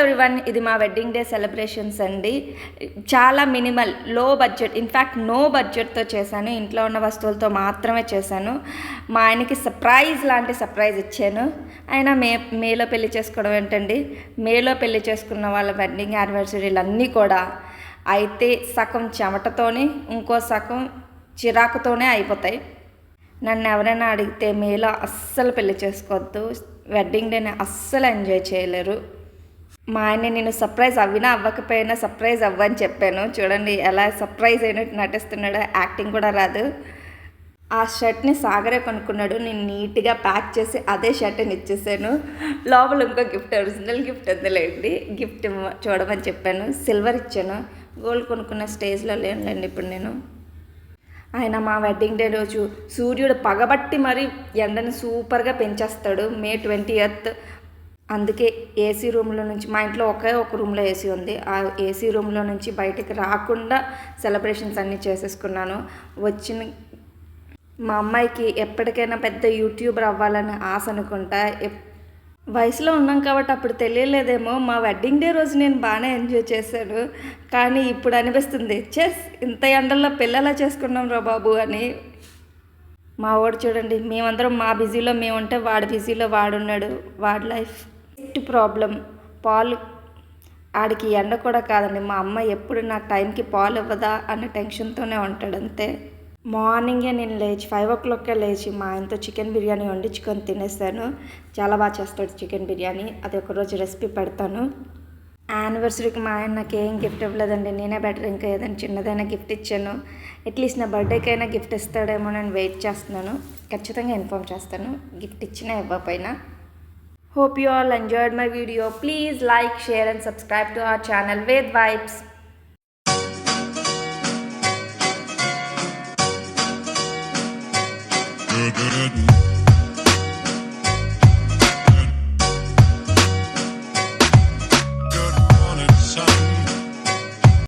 Everyone, ఇది మా wedding day celebrations అండి. చాలా మినిమల్, లో బడ్జెట్, ఇన్ఫ్యాక్ట్ నో బడ్జెట్తో చేశాను. ఇంట్లో ఉన్న వస్తువులతో మాత్రమే చేశాను. మా ఆయనకి సర్ప్రైజ్ లాంటి సర్ప్రైజ్ ఇచ్చాను. ఆయన మేలో పెళ్లి చేసుకోవడం ఏంటండి, మేలో పెళ్లి చేసుకున్న వాళ్ళ వెడ్డింగ్ యానివర్సరీలు అన్నీ కూడా అయితే సగం చెమటతోనే, ఇంకో సగం చిరాకుతోనే అయిపోతాయి. నన్ను ఎవరైనా అడిగితే మేలో అస్సలు పెళ్లి చేసుకోవద్దు, వెడ్డింగ్ డేని అస్సలు ఎంజాయ్ చేయలేరు. మా ఆయన నేను సర్ప్రైజ్ అవ్వినా అవ్వకపోయినా సర్ప్రైజ్ అవ్వని చెప్పాను. చూడండి ఎలా సర్ప్రైజ్ అయినట్టు నటిస్తున్నాడు, యాక్టింగ్ కూడా రాదు. ఆ షర్ట్ని సాగరే కొనుక్కున్నాడు. నేను నీట్గా ప్యాక్ చేసి అదే షర్ట్ని ఇచ్చేసాను. లోపల ఇంకో గిఫ్ట్, ఒరిజినల్ గిఫ్ట్ వద్దులేండి, గిఫ్ట్ చూడమని చెప్పాను. సిల్వర్ ఇచ్చాను. గోల్డ్ కొనుక్కున్న స్టేజ్లో లేనులేండి ఇప్పుడు నేను. ఆయన మా వెడ్డింగ్ డే రోజు సూర్యుడు పగబట్టి మరి ఎండని సూపర్గా పెంచేస్తాడు. మే 20th. అందుకే ఏసీ రూమ్లో నుంచి, మా ఇంట్లో ఒకే ఒక రూమ్లో ఏసీ ఉంది, ఆ ఏసీ రూమ్లో నుంచి బయటికి రాకుండా సెలబ్రేషన్స్ అన్నీ చేసేసుకున్నాను. మా అమ్మాయికి ఎప్పటికైనా పెద్ద యూట్యూబర్ అవ్వాలని ఆశ అనుకుంటా. వయసులో ఉన్నాం కాబట్టి అప్పుడు తెలియలేదేమో, మా వెడ్డింగ్ డే రోజు నేను బాగానే ఎంజాయ్ చేశాను. కానీ ఇప్పుడు అనిపిస్తుంది, ఇంత ఎండల్లో పిల్లలా చేసుకున్నాం రా బాబు అని. మా వాడు చూడండి, మేమందరం మా బిజీలో మేము ఉంటే వాడు బిజీలో వాడున్నాడు. వాడి లైఫ్ ప్రాబ్లం. పాలు ఆడికి ఎండ కూడా కాదండి, మా అమ్మ ఎప్పుడు నాకు టైంకి పాలు ఇవ్వదా అన్న టెన్షన్తోనే ఉంటాడు అంతే. మార్నింగే నేను లేచి 5 o'clockకే లేచి మా ఆయనతో చికెన్ బిర్యానీ వండించుకొని తినేస్తాను. చాలా బాగా చేస్తాడు చికెన్ బిర్యానీ, అది ఒకరోజు రెసిపీ పెడతాను. యానివర్సరీకి మా ఆయన నాకు ఏం గిఫ్ట్ ఇవ్వలేదండి, నేనే బెటర్ ఇంకా ఏదైనా చిన్నదైనా గిఫ్ట్ ఇచ్చాను. అట్లీస్ట్ నా బర్త్డేకైనా గిఫ్ట్ ఇస్తాడేమో నేను వెయిట్ చేస్తున్నాను. ఖచ్చితంగా ఇన్ఫార్మ్ చేస్తాను, గిఫ్ట్ ఇచ్చినా ఇవ్వకపోయినా. Hope you all enjoyed my video. Please like, share and subscribe to our channel Ved Vibes.